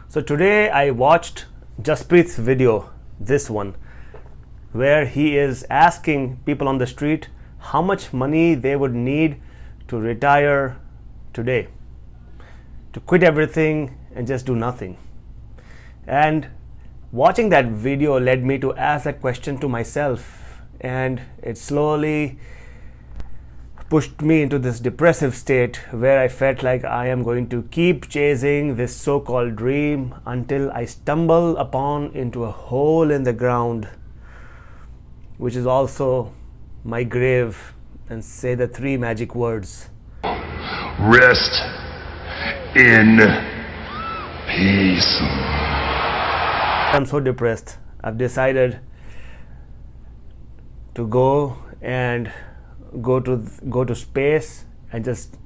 So today I watched Jaspreet's video, this one, where he is asking people on the street how much money they would need to retire today, to quit everything and just do nothing. And watching that video led me to ask that question to myself, and it slowly pushed me into this depressive state where I felt like I am going to keep chasing this so-called dream until I stumble upon into a hole in the ground, which is also my grave, and say the three magic words: rest in peace. I'm so depressed. I've decided to go to space and just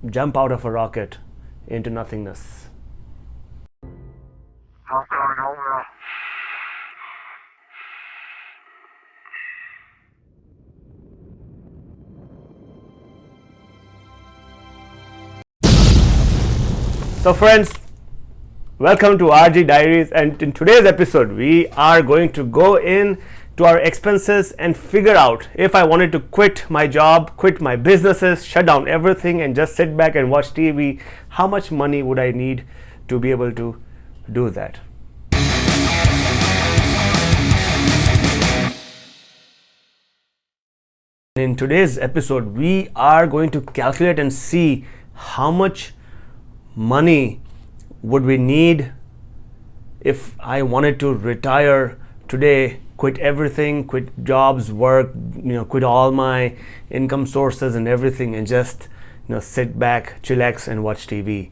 jump out of a rocket into nothingness. So friends, welcome to RG Diaries, and in today's episode we are going to go in to our expenses and figure out, if I wanted to quit my job, quit my businesses, shut down everything and just sit back and watch TV, how much money would I need to be able to do that? In today's episode we are going to calculate and see how much money would we need if I wanted to retire today, quit everything, quit jobs, work, quit all my income sources and everything, and just sit back, chillax and watch TV.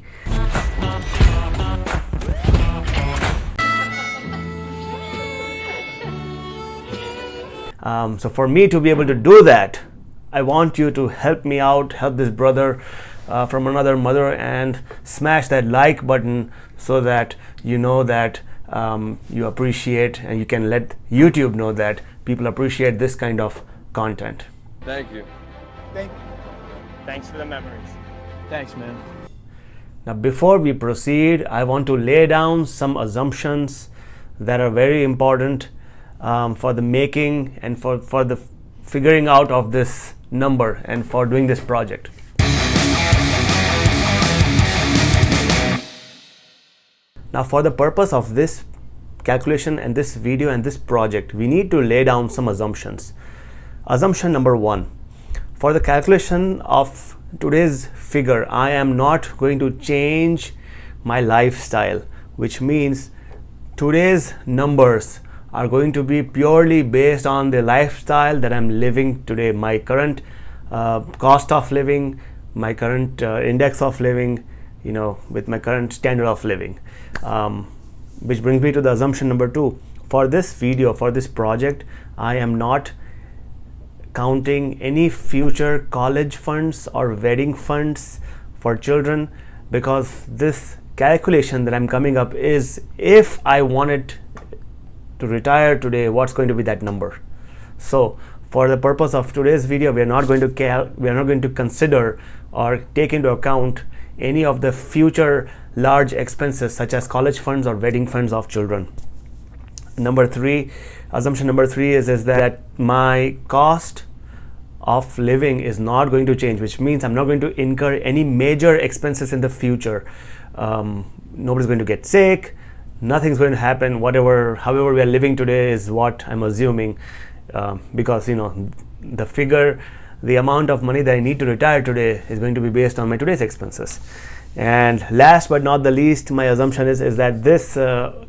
So for me to be able to do that, I want you to help me out, help this brother from another mother, and smash that like button so that you know that you appreciate, and you can let YouTube know that people appreciate this kind of content. Thank you. Thank you. Thanks for the memories. Thanks, man. Now, before we proceed, I want to lay down some assumptions that are very important for the making and for the figuring out of this number and for doing this project. Now, for the purpose of this calculation and this video and this project, we need to lay down some assumptions. Assumption number one: for the calculation of today's figure, I am not going to change my lifestyle, which means today's numbers are going to be purely based on the lifestyle that I'm living today, my current cost of living, my current index of living, with my current standard of living. Which brings me to the assumption number two. For this video, for this project, I am not counting any future college funds or wedding funds for children, because this calculation that I'm coming up is, if I wanted to retire today, what's going to be that number? So for the purpose of today's video, we are not going to consider or take into account any of the future large expenses such as college funds or wedding funds of children. Assumption number three is that my cost of living is not going to change, which means I'm not going to incur any major expenses in the future. Nobody's going to get sick, nothing's going to happen. However we are living today is what I'm assuming, because the amount of money that I need to retire today is going to be based on my today's expenses. And last but not the least, my assumption is that this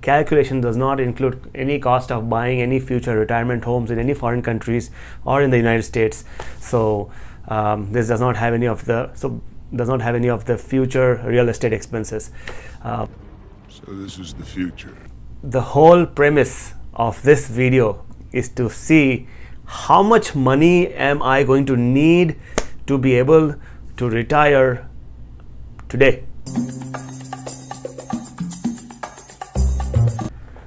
calculation does not include any cost of buying any future retirement homes in any foreign countries or in the United States. So this does not have any of the future real estate expenses. So this is the future. The whole premise of this video is to see how much money am I going to need to be able to retire today.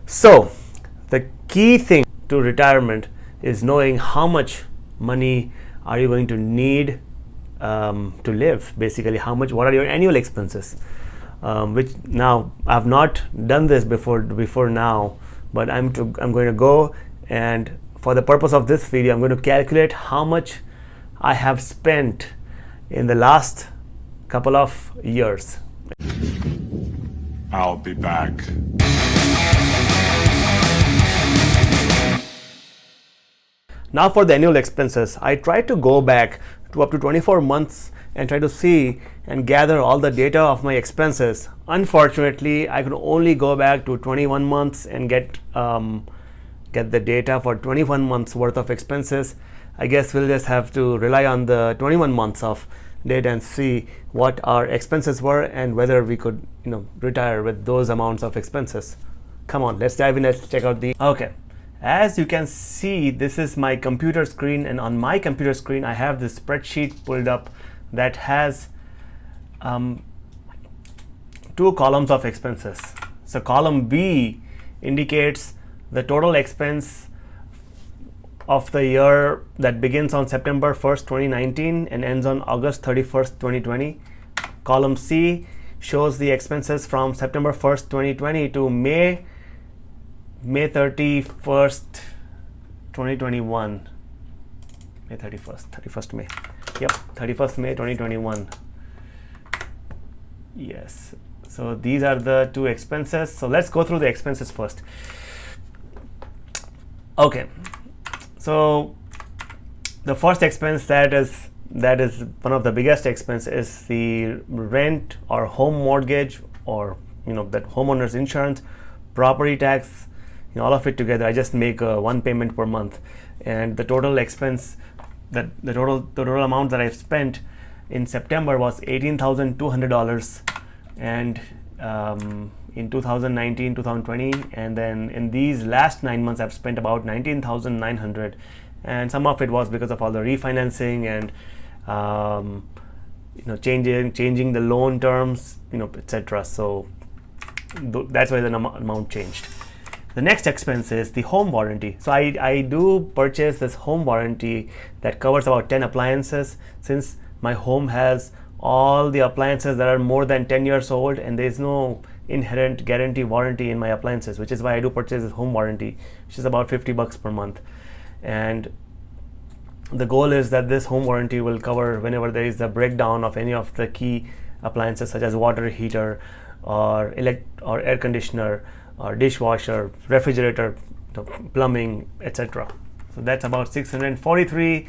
So the key thing to retirement is knowing how much money are you going to need to live. Basically, what are your annual expenses? which now I've not done this before now, but I'm going to go, and for the purpose of this video, I'm going to calculate how much I have spent in the last couple of years. I'll be back. Now for the annual expenses, I tried to go back to up to 24 months and try to see and gather all the data of my expenses. Unfortunately, I could only go back to 21 months and get the data for 21 months worth of expenses. I guess we'll just have to rely on the 21 months of data and see what our expenses were and whether we could, retire with those amounts of expenses. Come on, let's dive in. Let's check out the. Okay, as you can see, this is my computer screen, and on my computer screen I have this spreadsheet pulled up that has two columns of expenses. So column B indicates the total expense of the year that begins on September 1st, 2019 and ends on August 31st, 2020. Column C shows the expenses from September 1st, 2020 to May 31st, 2021. May 31st May. Yep, 31st May 2021. Yes. So these are the two expenses. So let's go through the expenses first. Okay. So the first expense that is one of the biggest expense is the rent or home mortgage, or that homeowner's insurance, property tax, all of it together. I just make one payment per month, and the total expense, that the total amount that I've spent in September was $18,200, and in 2019, 2020, and then in these last 9 months I've spent about $19,900, and some of it was because of all the refinancing and changing the loan terms, etc. So that's why the amount changed. The next expense is the home warranty. So I do purchase this home warranty that covers about 10 appliances, since my home has all the appliances that are more than 10 years old, and there is no inherent guarantee warranty in my appliances, which is why I do purchase this home warranty, which is about $50 per month. And the goal is that this home warranty will cover whenever there is a breakdown of any of the key appliances, such as water heater or air conditioner or dishwasher, refrigerator, plumbing, etc. So that's about $643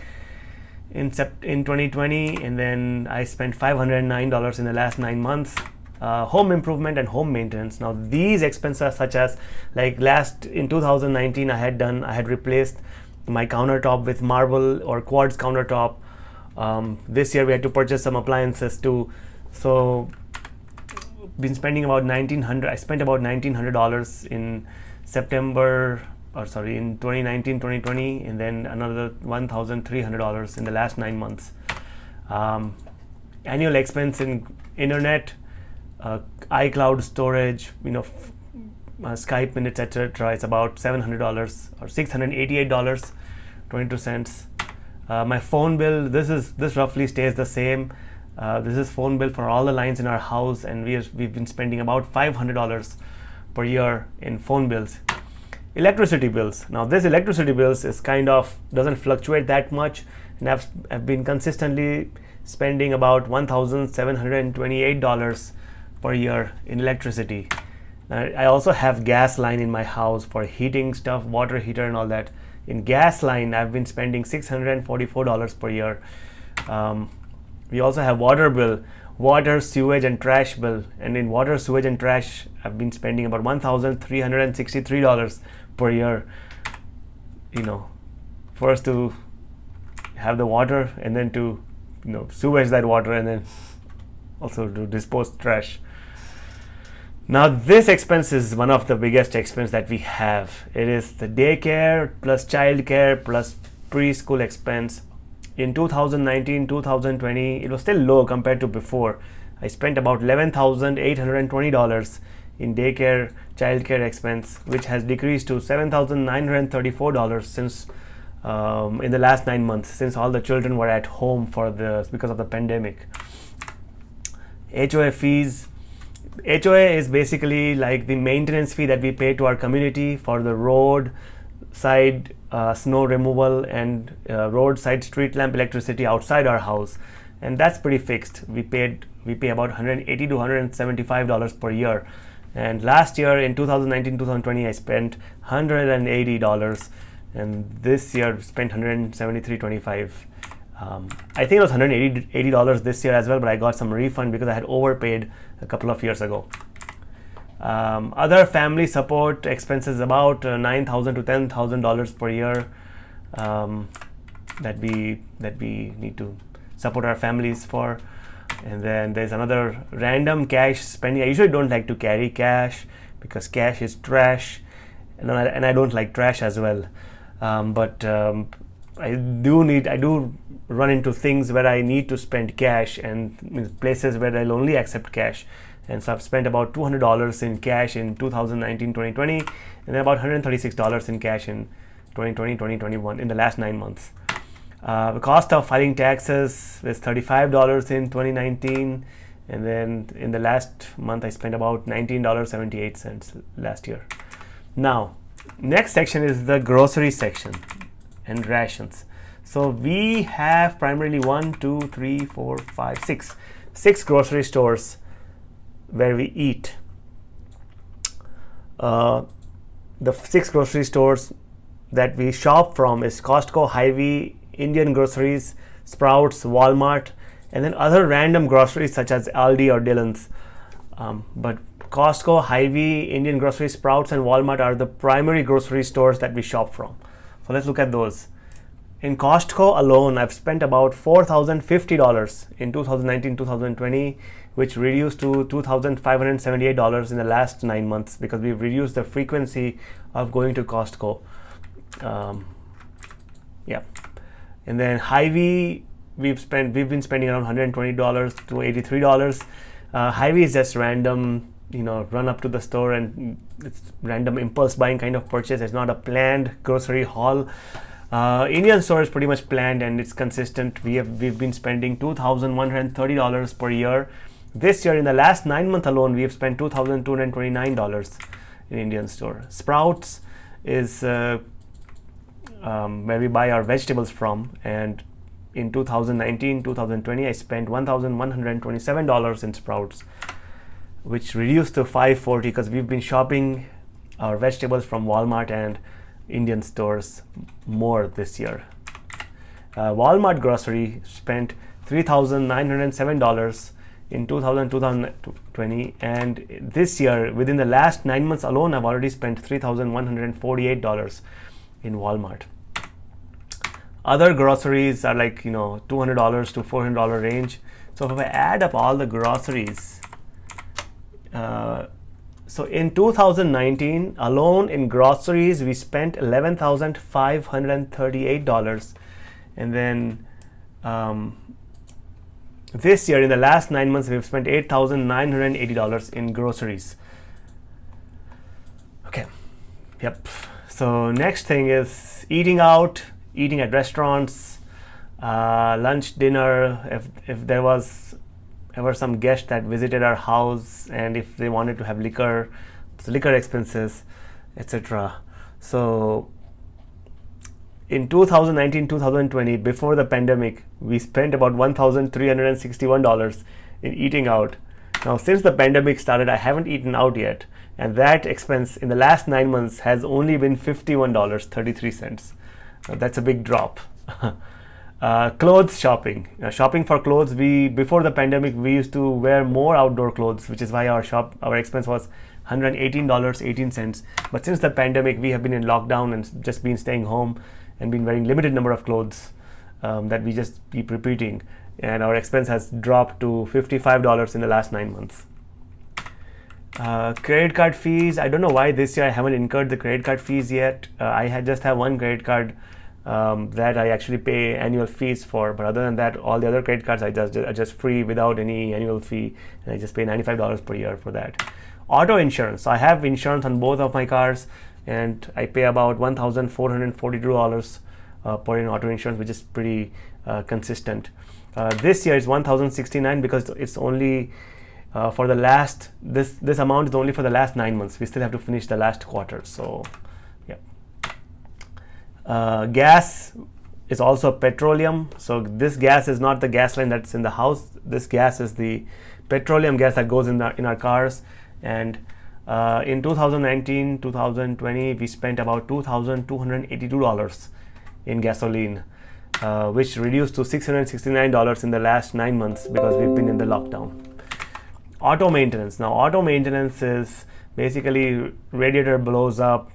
in 2020, and then I spent $509 in the last 9 months. Home improvement and home maintenance. Now these expenses, such as in 2019 I had replaced my countertop with marble or quartz countertop. This year we had to purchase some appliances too, so been spending about $1,900. I spent about $1,900 in in 2019, 2020, and then another $1,300 in the last 9 months. Annual expense in internet, iCloud storage, Skype minutes, etc. It's about $700 or $688.22. My phone bill, this roughly stays the same. This is phone bill for all the lines in our house, and we've been spending about $500 per year in phone bills. Electricity bills. Now this electricity bills is doesn't fluctuate that much, and I've been consistently spending about $1,728 per year in electricity. I also have gas line in my house for heating stuff, water heater and all that. In gas line, I've been spending $644 per year. We also have water bill, water, sewage and trash bill. And in water, sewage and trash, I've been spending about $1,363 per year. First to have the water, and then to sewage that water, and then also to dispose trash. Now this expense is one of the biggest expense that we have. It is the daycare plus childcare plus preschool expense. In 2019, 2020, it was still low compared to before. I spent about $11,820 in daycare, childcare expense, which has decreased to $7,934 since in the last 9 months, since all the children were at home because of the pandemic. HOA fees HOA is basically like the maintenance fee that we pay to our community for the road side snow removal and roadside street lamp electricity outside our house, and that's pretty fixed. We pay about $180 to $175 per year, and last year in 2019-2020 I spent $180, and this year spent $173.25. I think it was $180 this year as well, but I got some refund because I had overpaid a couple of years ago. Other family support expenses about $9,000 to $10,000 per year that we need to support our families for. And then there's another random cash spending. I usually don't like to carry cash because cash is trash, and I don't like trash as well. But I do run into things where I need to spend cash, and places where I'll only accept cash. And so I've spent about $200 in cash in 2019-2020, and then about $136 in cash in 2020-2021 in the last 9 months. The cost of filing taxes was $35 in 2019, and then in the last month I spent about $19.78 last year. Now, next section is the grocery section and rations. So we have primarily 6 grocery stores where we eat. The 6 grocery stores that we shop from is Costco, Hy-Vee, Indian Groceries, Sprouts, Walmart, and then other random groceries such as Aldi or Dillon's. But Costco, Hy-Vee, Indian Groceries, Sprouts, and Walmart are the primary grocery stores that we shop from. So let's look at those. In Costco alone, I've spent about $4,050 in 2019-2020, which reduced to $2,578 in the last 9 months because we've reduced the frequency of going to Costco. Yeah. And then Hy-Vee, we've been spending around $120 to $83. Hy-Vee is just random, run up to the store and it's random impulse buying kind of purchase. It's not a planned grocery haul. Indian store is pretty much planned and it's consistent. We've been spending $2,130 per year. This year, in the last 9 months alone, we have spent $2,229 in Indian store. Sprouts is where we buy our vegetables from, and in 2019-2020 I spent $1,127 in Sprouts, which reduced to $540 because we've been shopping our vegetables from Walmart and Indian stores more this year. Walmart grocery spent $3,907 in 2020, and this year, within the last 9 months alone, I've already spent $3,148 in Walmart. Other groceries are like $200 to $400 range. So if I add up all the groceries, so in 2019 alone in groceries we spent $11,538, and then this year in the last 9 months we've spent $8,980 in groceries. Okay, yep. So next thing is eating out, eating at restaurants, lunch, dinner. If there was ever some guest that visited our house and if they wanted to have liquor, so liquor expenses, etc. So in 2019-2020, before the pandemic, we spent about $1,361 in eating out. Now, since the pandemic started, I haven't eaten out yet, and that expense in the last 9 months has only been $51.33. That's a big drop. Clothes shopping. Shopping for clothes, before the pandemic, we used to wear more outdoor clothes, which is why our expense was $118.18. But since the pandemic, we have been in lockdown and just been staying home and been wearing limited number of clothes that we just keep repeating, and our expense has dropped to $55 in the last 9 months. Credit card fees, I don't know why this year I haven't incurred the credit card fees yet. I just have one credit card that I actually pay annual fees for, but other than that, all the other credit cards are just free without any annual fee, and I just pay $95 per year for that. Auto insurance, I have insurance on both of my cars, and I pay about $1,442 per year in auto insurance, which is pretty consistent. This year is $1,069 because it's only For the last, this amount is only for the last 9 months. We still have to finish the last quarter. So yeah. Gas is also petroleum. So this gas is not the gas line that's in the house. This gas is the petroleum gas that goes in our cars. And in 2019 2020 we spent about $2,282 in gasoline, which reduced to $669 in the last 9 months because we've been in the lockdown. Auto maintenance. Now auto maintenance is basically radiator blows up,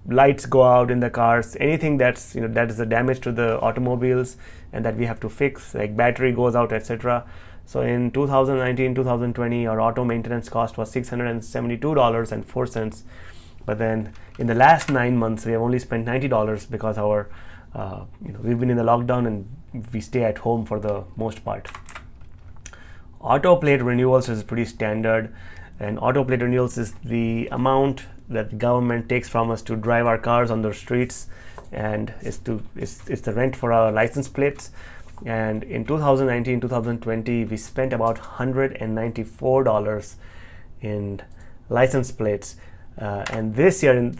lights go out in the cars, anything that's that is a damage to the automobiles and that we have to fix, like battery goes out, etc. So in 2019 2020 our auto maintenance cost was $672.04, but then in the last 9 months we have only spent $90 because our we've been in the lockdown and we stay at home for the most part. Auto plate renewals is pretty standard, and auto plate renewals is the amount that the government takes from us to drive our cars on the streets, and it's the rent for our license plates. And in 2019 2020 we spent about $194 in license plates, and this year it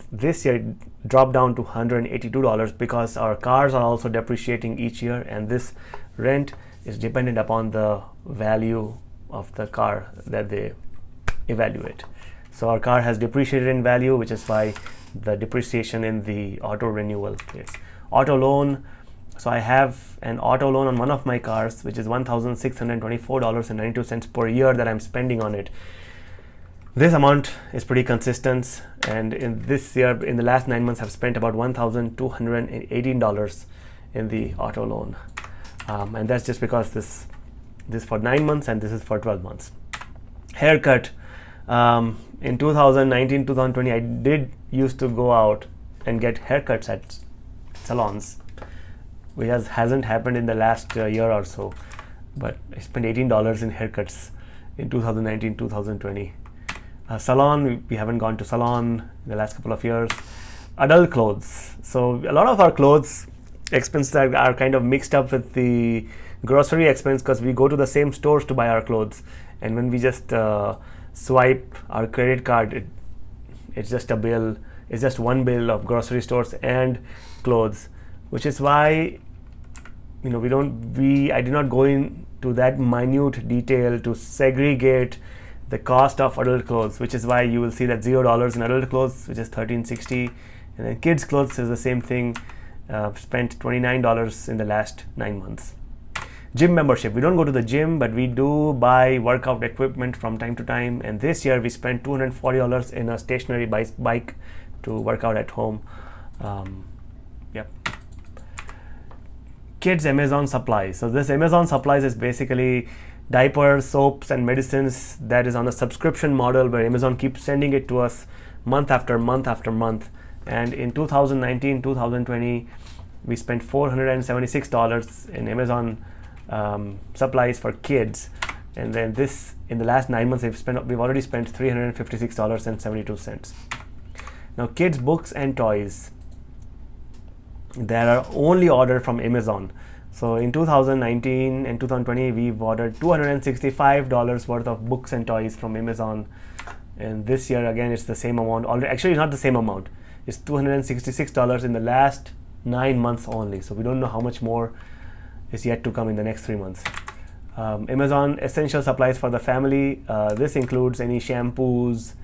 dropped down to $182 because our cars are also depreciating each year, and this rent is dependent upon the value of the car that they evaluate. So our car has depreciated in value, which is why the depreciation in the auto renewal is. Auto loan. So I have an auto loan on one of my cars, which is $1,624.92 per year that I'm spending on it. This amount is pretty consistent, and in this year, in the last 9 months, I've spent about $1,218 in the auto loan, and that's just because this for 9 months and this is for 12 months. Haircut. In 2019 2020 I did used to go out and get haircuts at salons, which hasn't happened in the last year or so, but I spent $18 in haircuts in 2019 2020. Salon, we haven't gone to salon in the last couple of years. Adult clothes. So a lot of our clothes expenses are kind of mixed up with the grocery expense because we go to the same stores to buy our clothes, and when we just swipe our credit card, it's just a bill. It's just one bill of grocery stores and clothes, which is why I do not go into that minute detail to segregate the cost of adult clothes, which is why you will see that $0 in adult clothes, which is $13.60, and then kids clothes is the same thing. Spent $29 in the last 9 months. Gym membership. We don't go to the gym, but we do buy workout equipment from time to time, and this year we spent $240 in a stationary bike to work out at home. Yep. Kids Amazon supplies. So this Amazon supplies is basically diapers, soaps and medicines that is on a subscription model where Amazon keeps sending it to us month after month after month. And in 2019 2020 we spent $476 in Amazon supplies for kids, and then this in the last 9 months we've already spent $356.72. Now kids books and toys that are only ordered from Amazon. So in 2019 and 2020 we've ordered $265 worth of books and toys from Amazon, and this year again it's the same amount. Actually not the same amount, it's $266 in the last 9 months only, so we don't know how much more is yet to come in the next 3 months. Amazon essential supplies for the family. This includes any shampoos,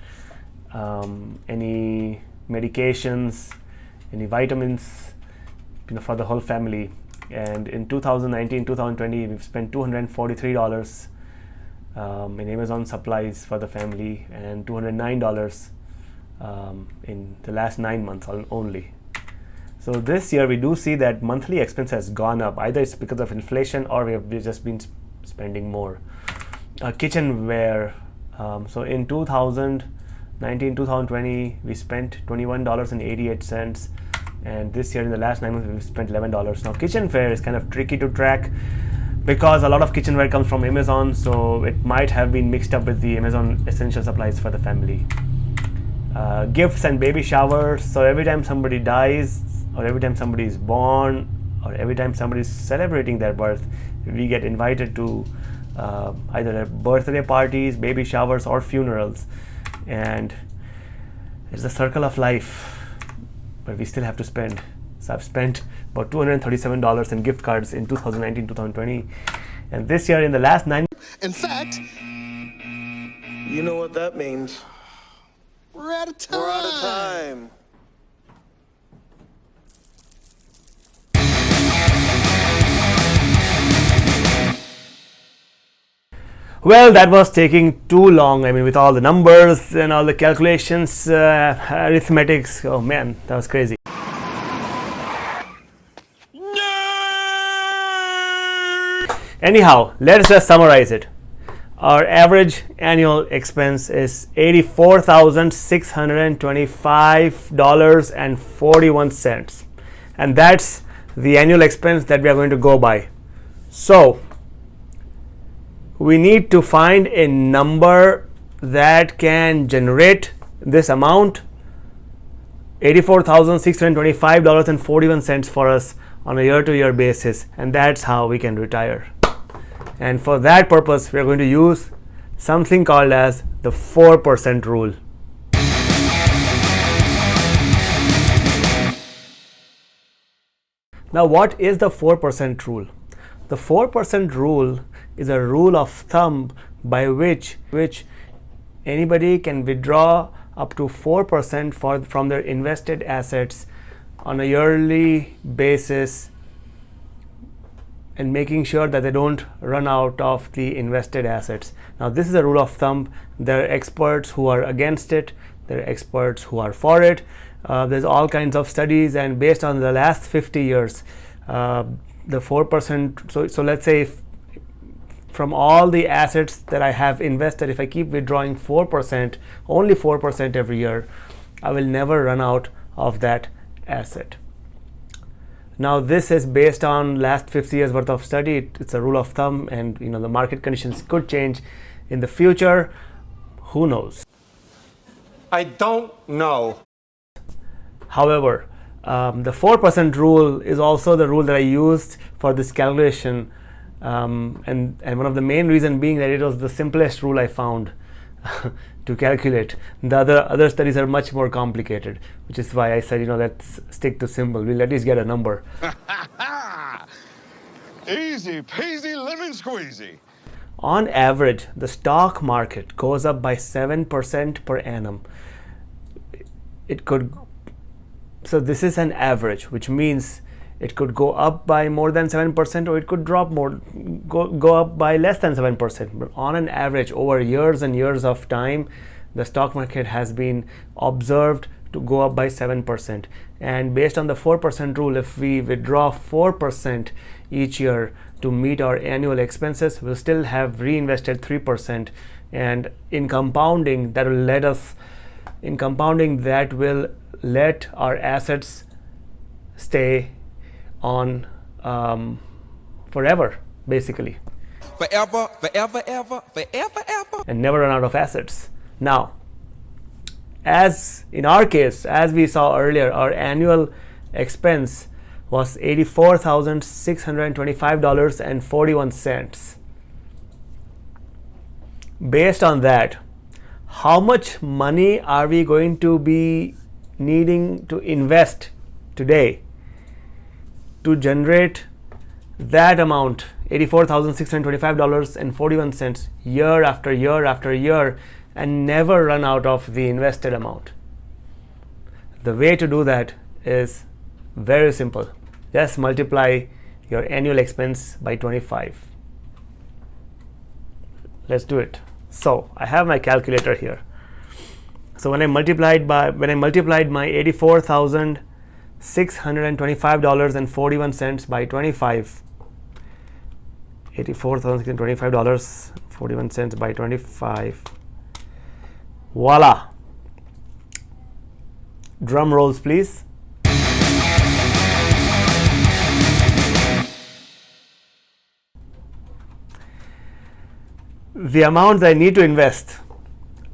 any medications, any vitamins, for the whole family. And in 2019 2020 we've spent $243 in Amazon supplies for the family, and $209 in the last 9 months only. So this year we do see that monthly expense has gone up. Either it's because of inflation or we've just been spending more. Kitchenware. So in 2019 2020 we spent $21.88, and this year in the last 9 months we've spent $11. Now kitchenware is kind of tricky to track because a lot of kitchenware comes from Amazon, so it might have been mixed up with the Amazon essential supplies for the family. Gifts and baby showers. So every time somebody dies, or every time somebody is born, or every time somebody is celebrating their birth, we get invited to either at birthday parties, baby showers, or funerals. And it's the circle of life, but we still have to spend. So I've spent about $237 in gift cards in 2019, 2020, and this year in the last 9. In fact, you know what that means. We're out of time. We're out of time. Well, that was taking too long. I mean, with all the numbers and all the calculations, arithmetics. Oh man, that was crazy. Anyhow, let's just summarize it. Our average annual expense is $84,625.41, and that's the annual expense that we are going to go by. So we need to find a number that can generate this amount, $84,625.41 for us on a year-to-year basis, and that's how we can retire. And for that purpose, we are going to use something called as the 4% rule. Now, what is the 4% rule? The 4% rule is a rule of thumb by which anybody can withdraw up to 4% from their invested assets on a yearly basis, and making sure that they don't run out of the invested assets. Now, this is a rule of thumb. There are experts who are against it. There are experts who are for it. There's all kinds of studies, and based on the last 50 years, the 4%. So let's say from all the assets that I have invested, if I keep withdrawing 4%, only 4% every year, I will never run out of that asset. Now, this is based on last 50 years worth of study. It's a rule of thumb, and the market conditions could change in the future. Who knows? I don't know. However, the 4% rule is also the rule that I used for this calculation, and one of the main reasons being that it was the simplest rule I found to calculate. The other studies are much more complicated, which is why I said, let's stick to simple. We'll at least get a number. Easy peasy lemon squeezy. On average, the stock market goes up by 7% per annum. So this is an average, which means it could go up by more than 7%, or it could drop go up by less than 7%. But on an average, over years and years of time, the stock market has been observed to go up by 7%. And based on the 4% rule, if we withdraw 4% each year to meet our annual expenses, we'll still have reinvested 3%. And in compounding, that will let our assets stay on forever, basically. Forever, forever, ever, forever, ever. And never run out of assets. Now, as in our case, as we saw earlier, our annual expense was $84,625.41. Based on that, how much money are we going to be needing to invest today to generate that amount, $84,625.41, year after year after year, and never run out of the invested amount? The way to do that is very simple. Just multiply your annual expense by 25. Let's do it. So I have my calculator here. So when I multiplied my $84,625.41 by 25, $84,625.41 by 25, voila! Drum rolls, please. The amount that I need to invest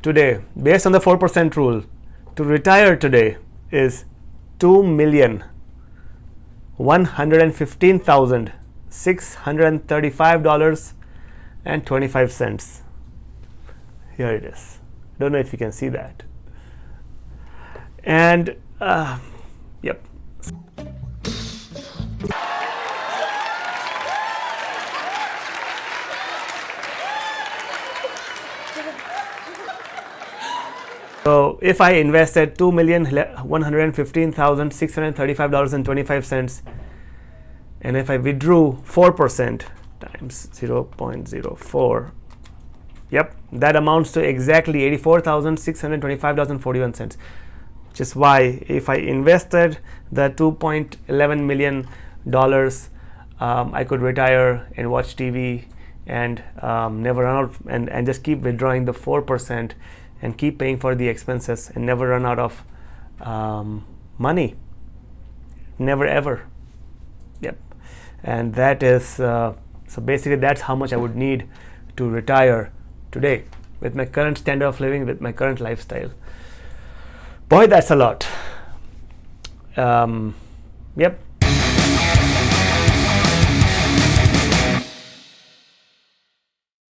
today, based on the 4% rule, to retire today is $2,115,635 and 25 cents. Here it is. Don't know if you can see that. And yep. So if I invested $2,115,635.25, and if I withdrew 4% times 0.04, yep, that amounts to exactly $84,625.41, which is why if I invested the $2.11 million, I could retire and watch TV and never run out, and just keep withdrawing the 4% and keep paying for the expenses and never run out of money. Never ever. Yep. And that is so basically that's how much I would need to retire today with my current standard of living, with my current lifestyle. Boy, that's a lot. Yep.